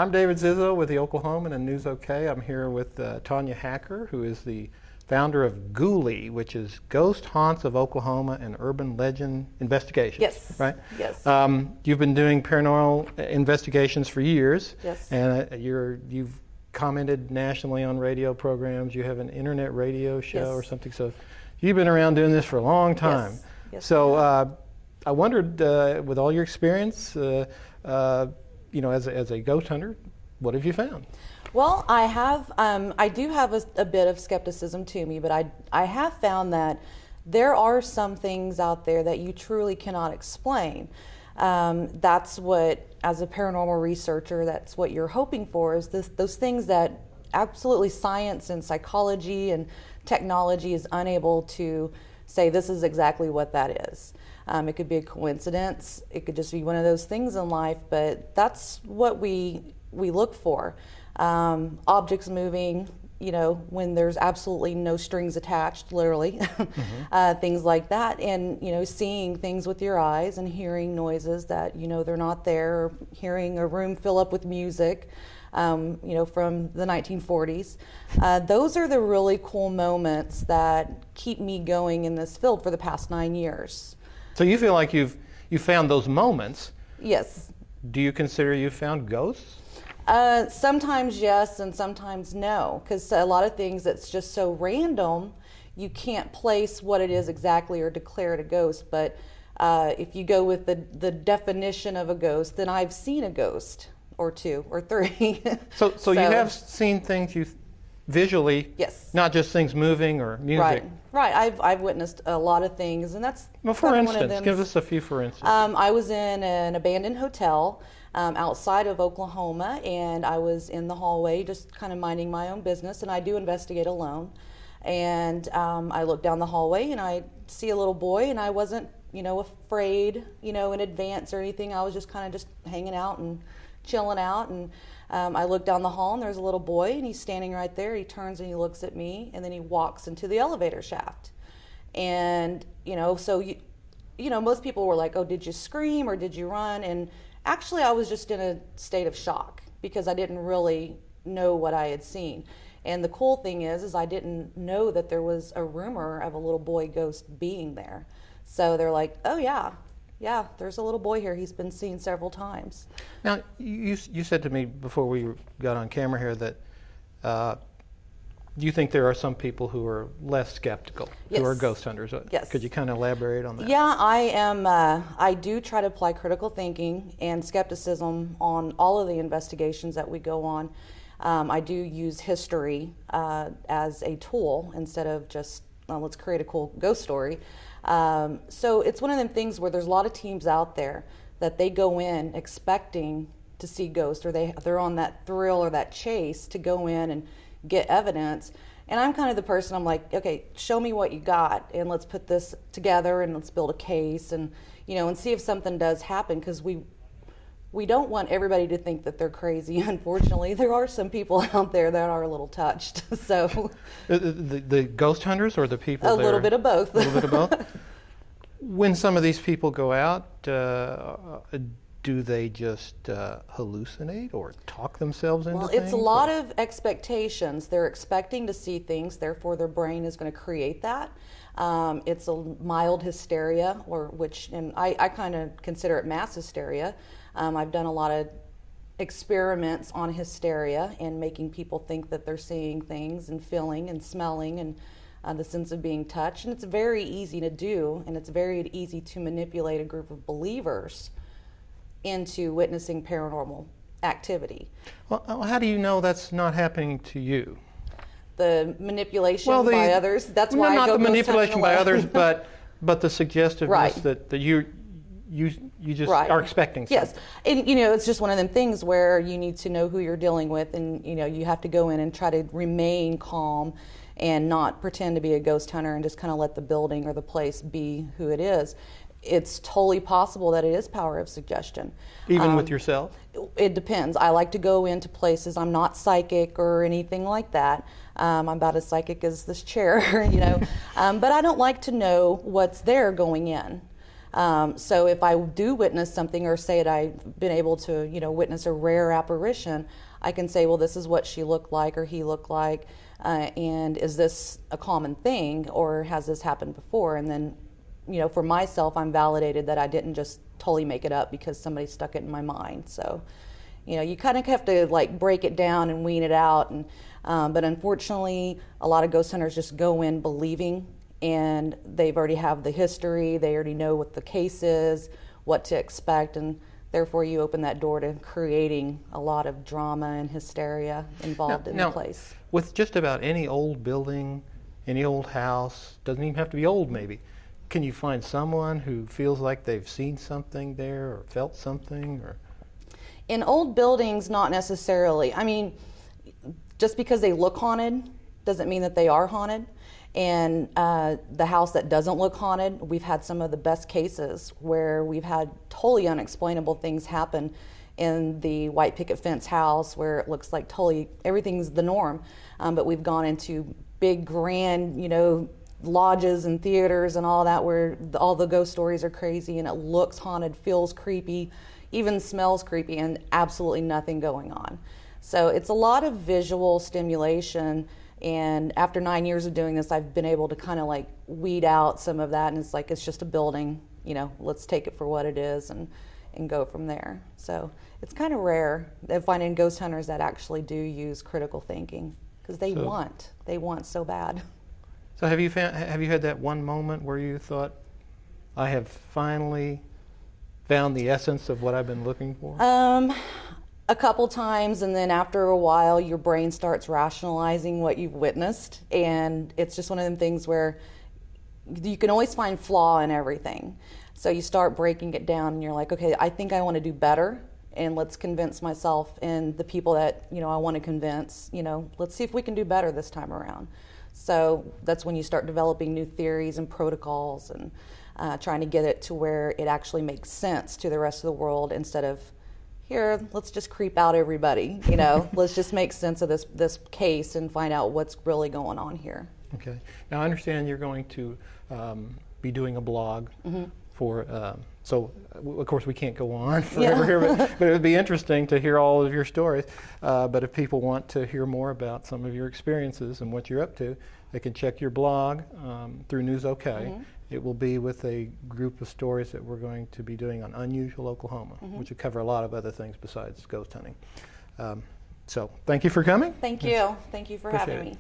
I'm David Zizzo with the Oklahoman and News OK. I'm here with Tonya Hacker, who is the founder of Ghoulie, which is Ghost Haunts of Oklahoma and Urban Legend Investigations. Yes. Right? Yes. You've been doing paranormal investigations for years. Yes. And you've commented nationally on radio programs. You have an internet radio show Yes. or something. So you've been around doing this for a long time. Yes. Yes. So I wondered, with all your experience, as a ghost hunter, what have you found? Well, I do have a bit of skepticism to me, but I have found that there are some things out there that you truly cannot explain. That's what, as a paranormal researcher, that's what you're hoping for, is those things that absolutely science and psychology and technology is unable to say this is exactly what that is. It could be a coincidence. It could just be one of those things in life, but that's what we look for. Objects moving, when there's absolutely no strings attached, literally, Mm-hmm. Things like that, and seeing things with your eyes and hearing noises that they're not there, or hearing a room fill up with music, from the 1940s. Those are the really cool moments that keep me going in this field for the past 9 years. So you feel like you found those moments. Yes. Do you consider you found ghosts? Sometimes yes, and sometimes no, because a lot of things that's just so random, you can't place what it is exactly or declare it a ghost. But if you go with the definition of a ghost, then I've seen a ghost or two or three. So you have seen things visually, yes, not just things moving or music. Right. I've witnessed a lot of things, and that's for instance, give us a few for instance. I was in an abandoned hotel outside of Oklahoma, and I was in the hallway just kind of minding my own business, and I do investigate alone. And I look down the hallway and I see a little boy, and I wasn't afraid in advance or anything. I was just kind of just hanging out and chilling out, and I look down the hall and there's a little boy, and he's standing right there. He turns and he looks at me, and then he walks into the elevator shaft. And so most people were like, oh, did you scream or did you run? And actually I was just in a state of shock because I didn't really know what I had seen. And the cool thing is I didn't know that there was a rumor of a little boy ghost being there. So they're like, oh yeah, there's a little boy here. He's been seen several times. Now, you said to me before we got on camera here that you think there are some people who are less skeptical, yes, who are ghost hunters. Yes. Could you kind of elaborate on that? Yeah, I am. I do try to apply critical thinking and skepticism on all of the investigations that we go on. I do use history as a tool instead of just, let's create a cool ghost story. So it's one of them things where there's a lot of teams out there that they go in expecting to see ghosts, or they're on that thrill or that chase to go in and get evidence. And I'm kind of the person, I'm like, okay, show me what you got, and let's put this together and let's build a case, and and see if something does happen, because we don't want everybody to think that they're crazy. Unfortunately, there are some people out there that are a little touched. So the ghost hunters or the people a little bit of both. A little bit of both. When some of these people go out, do they just hallucinate or talk themselves into things? Well, it's a lot of expectations. They're expecting to see things, therefore their brain is going to create that. It's a mild hysteria, and I kind of consider it mass hysteria. I've done a lot of experiments on hysteria and making people think that they're seeing things and feeling and smelling and the sense of being touched. And it's very easy to do, and it's very easy to manipulate a group of believers into witnessing paranormal activity. Well, how do you know that's not happening to you? The manipulation by others. That's why not I go the manipulation by others, but the suggestiveness right, that you just right, are expecting something. Yes, and it's just one of them things where you need to know who you're dealing with, and you have to go in and try to remain calm and not pretend to be a ghost hunter and just kind of let the building or the place be who it is. It's totally possible that it is power of suggestion. Even with yourself? It depends. I like to go into places. I'm not psychic or anything like that. I'm about as psychic as this chair, but I don't like to know what's there going in. So if I do witness something, or say that I've been able to, witness a rare apparition, I can say, well, this is what she looked like or he looked like, and is this a common thing, or has this happened before? And then, for myself, I'm validated that I didn't just totally make it up because somebody stuck it in my mind. So, you kind of have to like break it down and wean it out. And but unfortunately, a lot of ghost hunters just go in believing, and they've already have the history. They already know what the case is, what to expect, and therefore you open that door to creating a lot of drama and hysteria involved in the place. With just about any old building, any old house, doesn't even have to be old maybe, can you find someone who feels like they've seen something there or felt something? Or in old buildings, not necessarily. I mean, just because they look haunted doesn't mean that they are haunted. And the house that doesn't look haunted, we've had some of the best cases where we've had totally unexplainable things happen in the white picket fence house, where it looks like totally everything's the norm. But we've gone into big, grand, lodges and theaters and all that, where all the ghost stories are crazy and it looks haunted, feels creepy, even smells creepy, and absolutely nothing going on. So it's a lot of visual stimulation. And after 9 years of doing this, I've been able to kind of like weed out some of that, and it's like, it's just a building, let's take it for what it is and go from there. So it's kind of rare that finding ghost hunters that actually do use critical thinking, because they want so bad. So have you had that one moment where you thought, I have finally found the essence of what I've been looking for? A couple times, and then after a while your brain starts rationalizing what you've witnessed, and it's just one of them things where you can always find flaw in everything. So you start breaking it down and you're like, okay, I think I want to do better, and let's convince myself and the people that I want to convince, let's see if we can do better this time around. So that's when you start developing new theories and protocols, and trying to get it to where it actually makes sense to the rest of the world, instead of, here, let's just creep out everybody, let's just make sense of this case and find out what's really going on here. Okay. Now I understand you're going to be doing a blog for, so of course we can't go on forever here, but it would be interesting to hear all of your stories. But if people want to hear more about some of your experiences and what you're up to, they can check your blog through News OK. It will be with a group of stories that we're going to be doing on unusual Oklahoma, which will cover a lot of other things besides ghost hunting. So thank you for coming. Thank you. Thank you for having me.